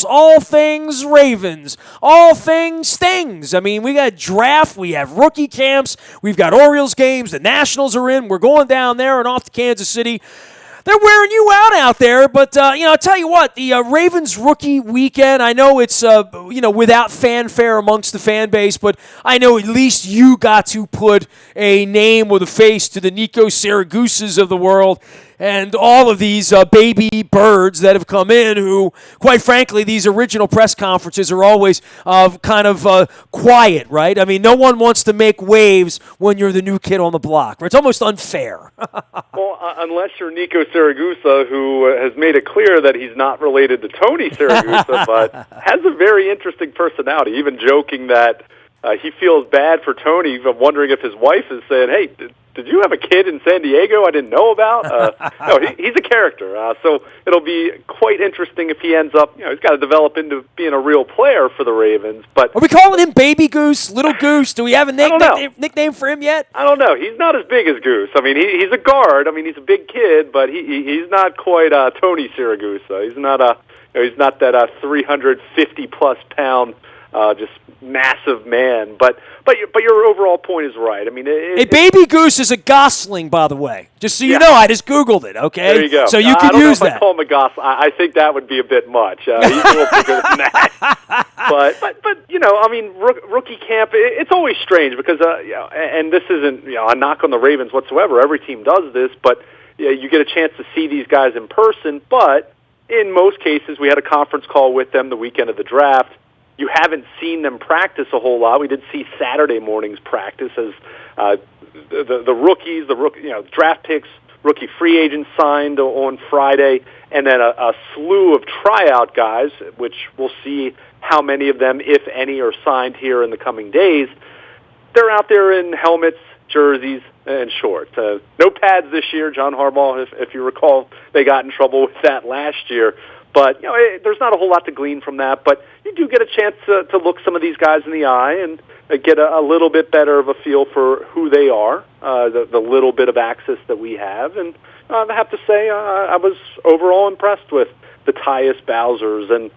All things Ravens, all things things. I mean, we got draft, we have rookie camps, we've got Orioles games, the Nationals are in, we're going down there and off to Kansas City. They're wearing you out there, but, I'll tell you what, the Ravens rookie weekend, I know it's, without fanfare amongst the fan base, but I know at least you got to put a name with a face to the Nico Syragusas of the world and all of these baby birds that have come in who, quite frankly, these original press conferences are always quiet, right? I mean, no one wants to make waves when you're the new kid on the block. Right? It's almost unfair. Well, unless you're Nico Siragusa, who has made it clear that he's not related to Tony Siragusa, but has a very interesting personality, even joking that he feels bad for Tony, wondering if his wife is saying, hey, did you have a kid in San Diego I didn't know about? No, he's a character. So it'll be quite interesting if he ends up, he's got to develop into being a real player for the Ravens. But are we calling him Baby Goose, Little Goose? Do we have a nickname for him yet? I don't know. He's not as big as Goose. I mean, he's a guard. I mean, he's a big kid, but he's not quite Tony Siragusa. He's not that 350-plus pound just massive man, but your overall point is right. I mean, a baby goose is a gosling, by the way. Just so you know, I just Googled it. Okay, there you go. So you can use that. I call him a gosling. I think that would be a bit much. He's a little bigger than that. But I mean, rookie camp. It's always strange because and this isn't a knock on the Ravens whatsoever. Every team does this, but you get a chance to see these guys in person. But in most cases, we had a conference call with them the weekend of the draft. You haven't seen them practice a whole lot. We did see Saturday mornings practice as the rookies, draft picks, rookie free agents signed on Friday, and then a slew of tryout guys, which we'll see how many of them, if any, are signed here in the coming days. They're out there in helmets, jerseys, and shorts. No pads this year. John Harbaugh, if you recall, they got in trouble with that last year. But, there's not a whole lot to glean from that. But you do get a chance to look some of these guys in the eye and get a little bit better of a feel for who they are, the little bit of access that we have. And I have to say I was overall impressed with the Tyus Bowsers. And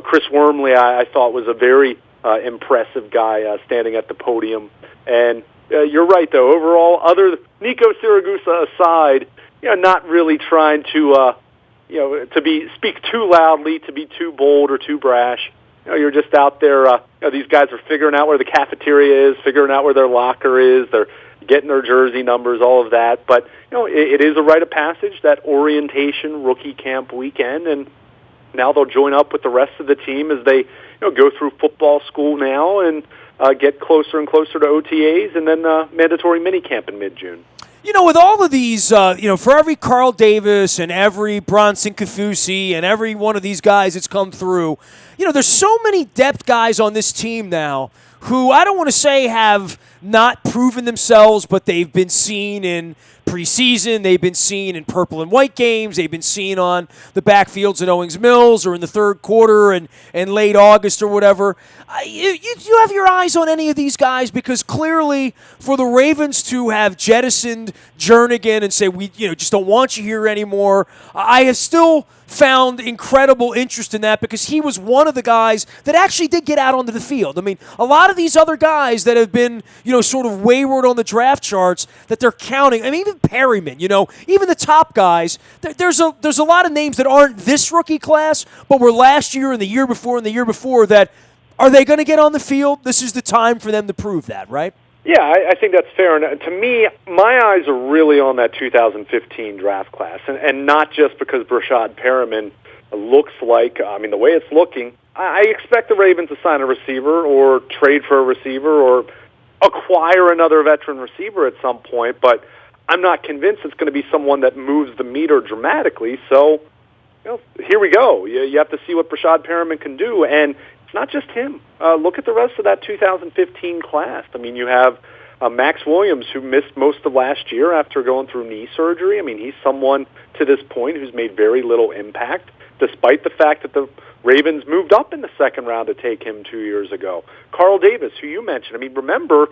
Chris Wormley, I thought, was a very impressive guy standing at the podium. And you're right, though. Overall, other Nico Siragusa aside, not really trying to speak too loudly, to be too bold or too brash. You're just out there. These guys are figuring out where the cafeteria is, figuring out where their locker is. They're getting their jersey numbers, all of that. But it is a rite of passage, that orientation rookie camp weekend, and now they'll join up with the rest of the team as they go through football school now and get closer and closer to OTAs, and then mandatory minicamp in mid-June. With all of these, for every Carl Davis and every Bronson Kafusi and every one of these guys that's come through, there's so many depth guys on this team now who I don't want to say have not proven themselves, but they've been seen in preseason, they've been seen in purple and white games, they've been seen on the backfields at Owings Mills or in the third quarter and late August or whatever. You have your eyes on any of these guys? Because clearly for the Ravens to have jettisoned Jernigan and say, we just don't want you here anymore, I have still found incredible interest in that because he was one of the guys that actually did get out onto the field. I mean, a lot of these other guys that have been, sort of wayward on the draft charts that they're counting, I mean, even Perryman, even the top guys, there's a lot of names that aren't this rookie class, but were last year and the year before and the year before that, are they going to get on the field? This is the time for them to prove that, right? Yeah, I think that's fair. And to me, my eyes are really on that 2015 draft class, and not just because Brashad Perriman looks like, the way it's looking, I expect the Ravens to sign a receiver or trade for a receiver or acquire another veteran receiver at some point, but I'm not convinced it's going to be someone that moves the meter dramatically. So, here we go. You have to see what Brashad Perriman can do, and it's not just him. Look at the rest of that 2015 class. I mean, you have Max Williams, who missed most of last year after going through knee surgery. I mean, he's someone to this point who's made very little impact, despite the fact that the Ravens moved up in the second round to take him 2 years ago. Carl Davis, who you mentioned. I mean, remember,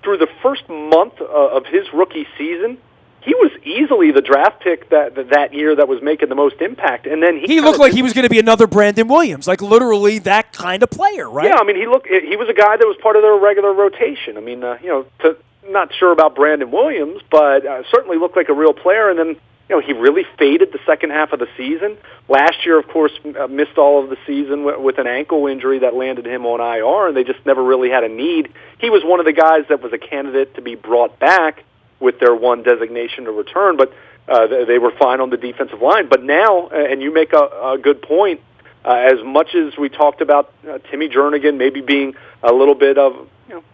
through the first month of his rookie season, he was easily the draft pick that year that was making the most impact. And then he looked like he was going to be another Brandon Williams, like literally that kind of player, right? Yeah, I mean, he was a guy that was part of their regular rotation. I mean, not sure about Brandon Williams, but certainly looked like a real player. And then, he really faded the second half of the season. Last year, of course, missed all of the season with an ankle injury that landed him on IR, and they just never really had a need. He was one of the guys that was a candidate to be brought back with their one designation to return, but they were fine on the defensive line. But now, and you make a good point, as much as we talked about Timmy Jernigan maybe being a little bit of,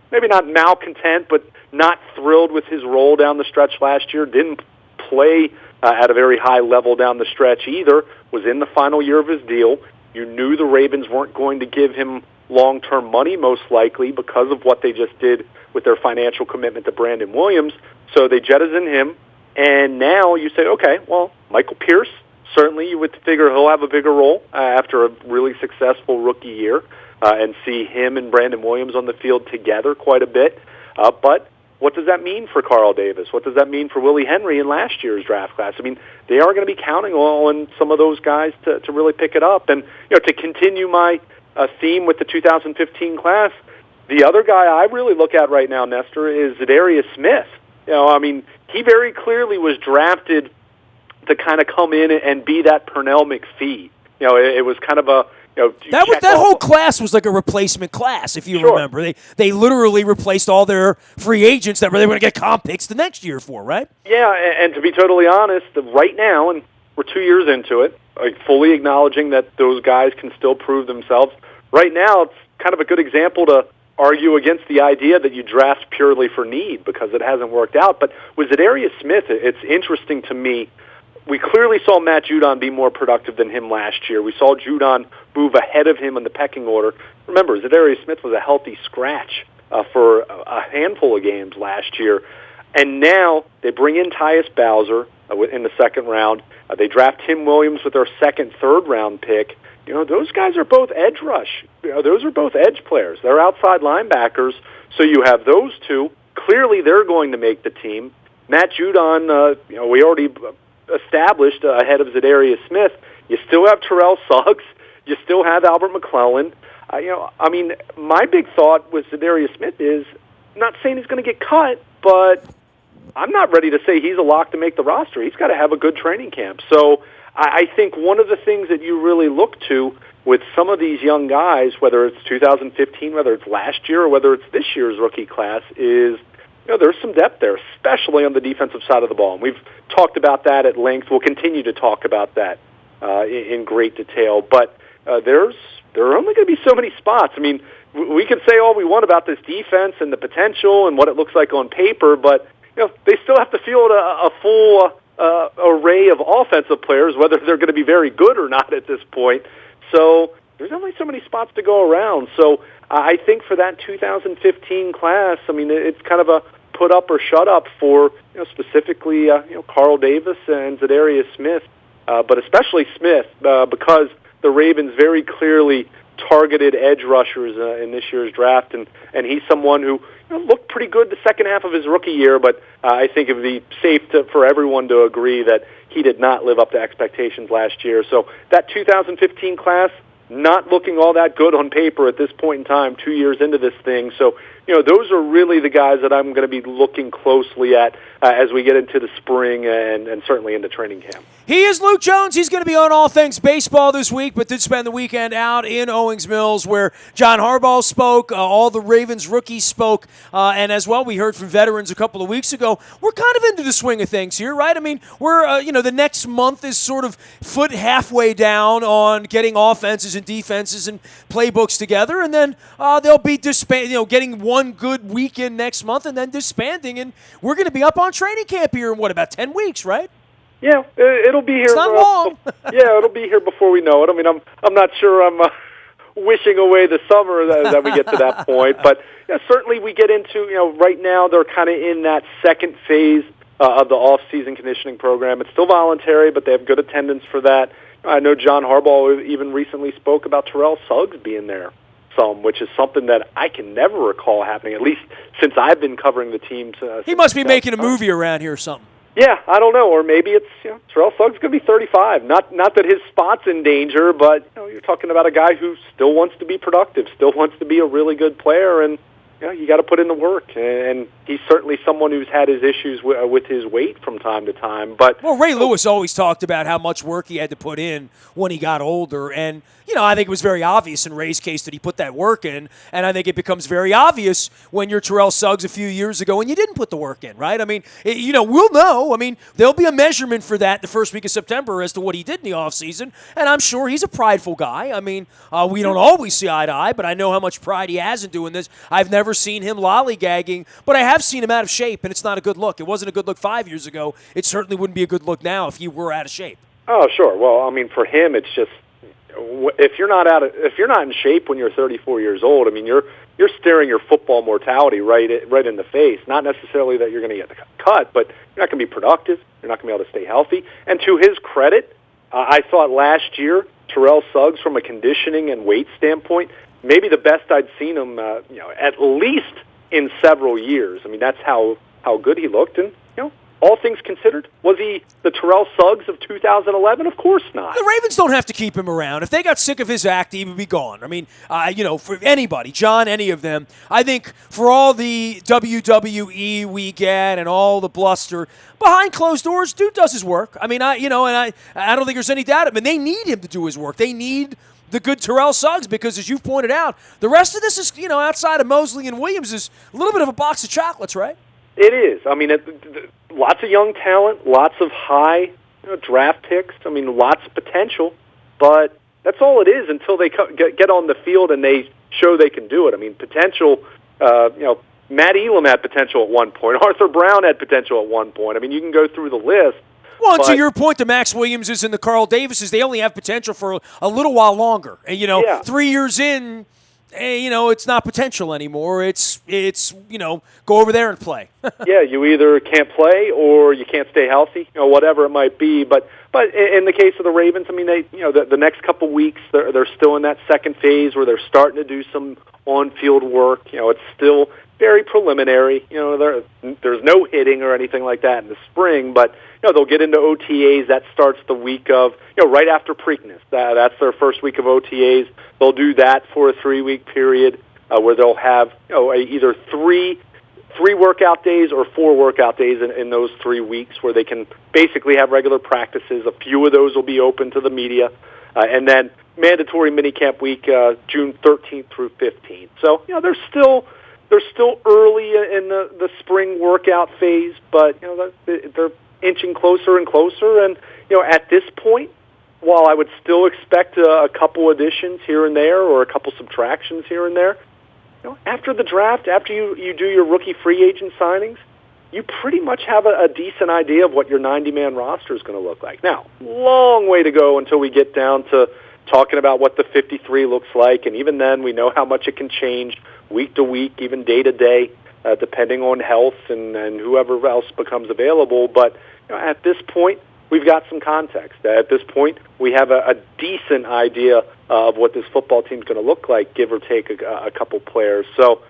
maybe not malcontent, but not thrilled with his role down the stretch last year, didn't play at a very high level down the stretch either, was in the final year of his deal. You knew the Ravens weren't going to give him long-term money, most likely, because of what they just did with their financial commitment to Brandon Williams. So they jettison him, and now you say, okay, well, Michael Pierce, certainly you would figure he'll have a bigger role after a really successful rookie year, and see him and Brandon Williams on the field together quite a bit. But what does that mean for Carl Davis? What does that mean for Willie Henry in last year's draft class? I mean, they are going to be counting on some of those guys to really pick it up. And, to continue my theme with the 2015 class, the other guy I really look at right now, Nestor, is Zadarius Smith. I mean, he very clearly was drafted to kind of come in and be that Pernell McPhee. It was kind of a that whole class was like a replacement class, if you remember. They literally replaced all their free agents that they were going to get comp picks the next year for, right? Yeah, and to be totally honest, right now, and we're 2 years into it, fully acknowledging that those guys can still prove themselves. Right now, it's kind of a good example to argue against the idea that you draft purely for need because it hasn't worked out. But with Zadarius Smith, it's interesting to me. We clearly saw Matt Judon be more productive than him last year. We saw Judon move ahead of him in the pecking order. Remember, Zadarius Smith was a healthy scratch for a handful of games last year. And now they bring in Tyus Bowser in the second round. They draft Tim Williams with their second, third-round pick. Those guys are both edge rush. Those are both edge players. They're outside linebackers. So you have those two. Clearly, they're going to make the team. Matt Judon, we already established ahead of Zadarius Smith. You still have Terrell Suggs. You still have Albert McClellan. My big thought with Zadarius Smith is, not saying he's going to get cut, but I'm not ready to say he's a lock to make the roster. He's got to have a good training camp. So I think one of the things that you really look to with some of these young guys, whether it's 2015, whether it's last year, or whether it's this year's rookie class, is there's some depth there, especially on the defensive side of the ball. And we've talked about that at length. We'll continue to talk about that in great detail. But there are only going to be so many spots. I mean, we can say all we want about this defense and the potential and what it looks like on paper, but they still have to field a full array of offensive players, whether they're going to be very good or not at this point. So there's only so many spots to go around. So I think for that 2015 class, it's kind of a put up or shut up for specifically Carl Davis and Zadarius Smith, but especially Smith because the Ravens very clearly targeted edge rushers in this year's draft, and he's someone who looked pretty good the second half of his rookie year, but I think it would be safe for everyone to agree that he did not live up to expectations last year. So that 2015 class, not looking all that good on paper at this point in time, 2 years into this thing. So, those are really the guys that I'm going to be looking closely at as we get into the spring and certainly into training camp. He is Luke Jones. He's going to be on All Things Baseball this week, but did spend the weekend out in Owings Mills where John Harbaugh spoke, all the Ravens rookies spoke, and as well we heard from veterans a couple of weeks ago. We're kind of into the swing of things here, right? We're, the next month is sort of foot halfway down on getting offenses and defenses and playbooks together, and then they'll be getting one good weekend next month and then disbanding, and we're going to be up on training camp here in, about 10 weeks, right? Yeah, it'll be here. It's not long. Yeah, it'll be here before we know it. I'm not sure I'm wishing away the summer that we get to that point, but certainly we get into, right now they're kind of in that second phase of the off-season conditioning program. It's still voluntary, but they have good attendance for that. I know John Harbaugh even recently spoke about Terrell Suggs being there which is something that I can never recall happening, at least since I've been covering the team. He must be making a movie around here or something. Yeah, I don't know, or maybe it's Terrell Suggs going to be 35. Not that his spot's in danger, but you're talking about a guy who still wants to be productive, still wants to be a really good player, and you got to put in the work. And he's certainly someone who's had his issues with his weight from time to time. But Ray Lewis always talked about how much work he had to put in when he got older, and I think it was very obvious in Ray's case that he put that work in, and I think it becomes very obvious when you're Terrell Suggs a few years ago and you didn't put the work in, right? I mean, we'll know. I mean, there'll be a measurement for that the first week of September as to what he did in the offseason, and I'm sure he's a prideful guy. I mean, we don't always see eye to eye, but I know how much pride he has in doing this. I've never seen him lollygagging, but I have seen him out of shape, and it's not a good look. It wasn't a good look 5 years ago. It certainly wouldn't be a good look now if he were out of shape. Oh, sure. Well, I mean, for him, it's just if you're not in shape when you're 34 years old, I mean, you're staring your football mortality right in the face. Not necessarily that you're going to get cut, but you're not going to be productive. You're not going to be able to stay healthy. And to his credit, I thought last year Terrell Suggs, from a conditioning and weight standpoint, maybe the best I'd seen him, at least in several years. I mean, that's how good he looked, and all things considered, was he the Terrell Suggs of 2011? Of course not. The Ravens don't have to keep him around. If they got sick of his act, he would be gone. I mean, for anybody, John, any of them, I think for all the WWE we get and all the bluster, behind closed doors, dude does his work. I mean, I don't think there's any doubt. I mean, they need him to do his work. They need the good Terrell Suggs because, as you've pointed out, the rest of this is, outside of Mosley and Williams, is a little bit of a box of chocolates, right? It is. I mean, lots of young talent, lots of high draft picks. I mean, lots of potential, but that's all it is until they get on the field and they show they can do it. I mean, potential. Matt Elam had potential at one point. Arthur Brown had potential at one point. I mean, you can go through the list. Well, and to your point, the Max Williamses and the Carl Davises, they only have potential for a little while longer. And 3 years in, it's not potential anymore. It's go over there and play. Yeah, you either can't play or you can't stay healthy, whatever it might be. But in the case of the Ravens, I mean, they the next couple weeks they're still in that second phase where they're starting to do some on-field work. It's still very preliminary. There's no hitting or anything like that in the spring, but they'll get into OTAs. That starts the week of right after Preakness. That's their first week of OTAs. They'll do that for a 3-week period where they'll have either three workout days or 4 workout days in those 3 weeks where they can basically have regular practices. A few of those will be open to the media, and then mandatory minicamp week June 13th through 15th. So they're still early in the spring workout phase, but they're inching closer and closer. And at this point, while I would still expect a couple additions here and there or a couple subtractions here and there, after the draft, after you do your rookie free agent signings, you pretty much have a decent idea of what your 90-man roster is going to look like. Now, long way to go until we get down to talking about what the 53 looks like, and even then we know how much it can change week to week, even day to day, depending on health and whoever else becomes available. But at this point, we've got some context. At this point, we have a decent idea of what this football team's going to look like, give or take a couple players. So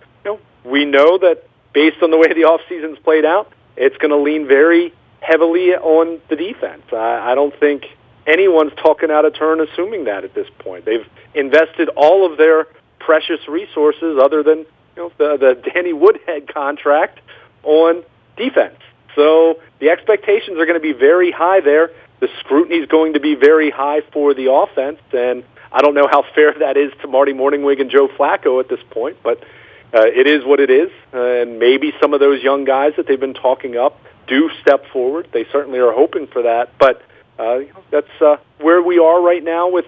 we know that based on the way the offseason's played out, it's going to lean very heavily on the defense. I don't think anyone's talking out of turn assuming that at this point. They've invested all of their precious resources, other than the Danny Woodhead contract, on defense. So the expectations are going to be very high there. The scrutiny is going to be very high for the offense, and I don't know how fair that is to Marty Morningwig and Joe Flacco at this point, but it is what it is, and maybe some of those young guys that they've been talking up do step forward. They certainly are hoping for that, but that's where we are right now with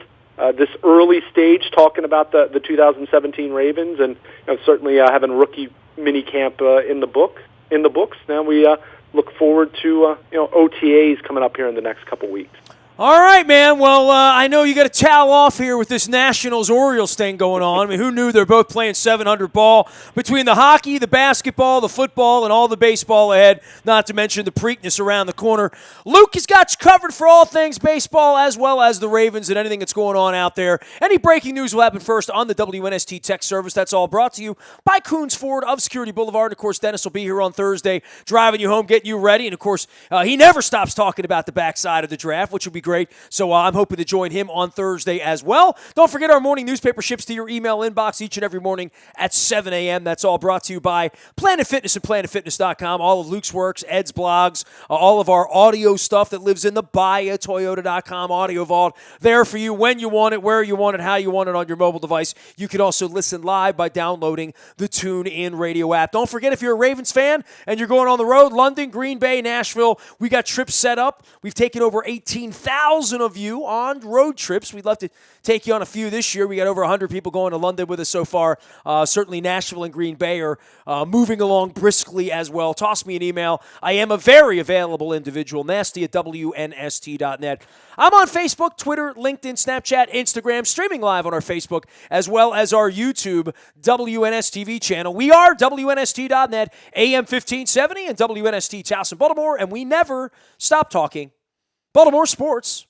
this early stage talking about the 2017 Ravens, and certainly having rookie minicamp in the books. Now we look forward to OTAs coming up here in the next couple weeks. All right, man. Well, I know you got to towel off here with this Nationals-Orioles thing going on. I mean, who knew they're both playing 700 ball between the hockey, the basketball, the football, and all the baseball ahead, not to mention the Preakness around the corner. Luke has got you covered for all things baseball as well as the Ravens and anything that's going on out there. Any breaking news will happen first on the WNST Tech Service. That's all brought to you by Coons Ford of Security Boulevard. And, of course, Dennis will be here on Thursday driving you home, getting you ready. And, of course, he never stops talking about the backside of the draft, which will be great. So I'm hoping to join him on Thursday as well. Don't forget our morning newspaper ships to your email inbox each and every morning at 7 a.m. That's all brought to you by Planet Fitness and PlanetFitness.com. All of Luke's works, Ed's blogs, all of our audio stuff that lives in the buyatoyota.com audio vault. There for you when you want it, where you want it, how you want it on your mobile device. You can also listen live by downloading the TuneIn Radio app. Don't forget, if you're a Ravens fan and you're going on the road, London, Green Bay, Nashville, we got trips set up. We've taken over 18,000 of you on road trips. We'd love to take you on a few this year. We got over 100 people going to London with us so far. Certainly Nashville and Green Bay are moving along briskly as well. Toss me an email. I am a very available individual, nasty@WNST.net. I'm on Facebook, Twitter, LinkedIn, Snapchat, Instagram, streaming live on our Facebook, as well as our YouTube WNSTV channel. We are WNST.net, AM 1570 and WNST Towson, Baltimore, and we never stop talking Baltimore sports.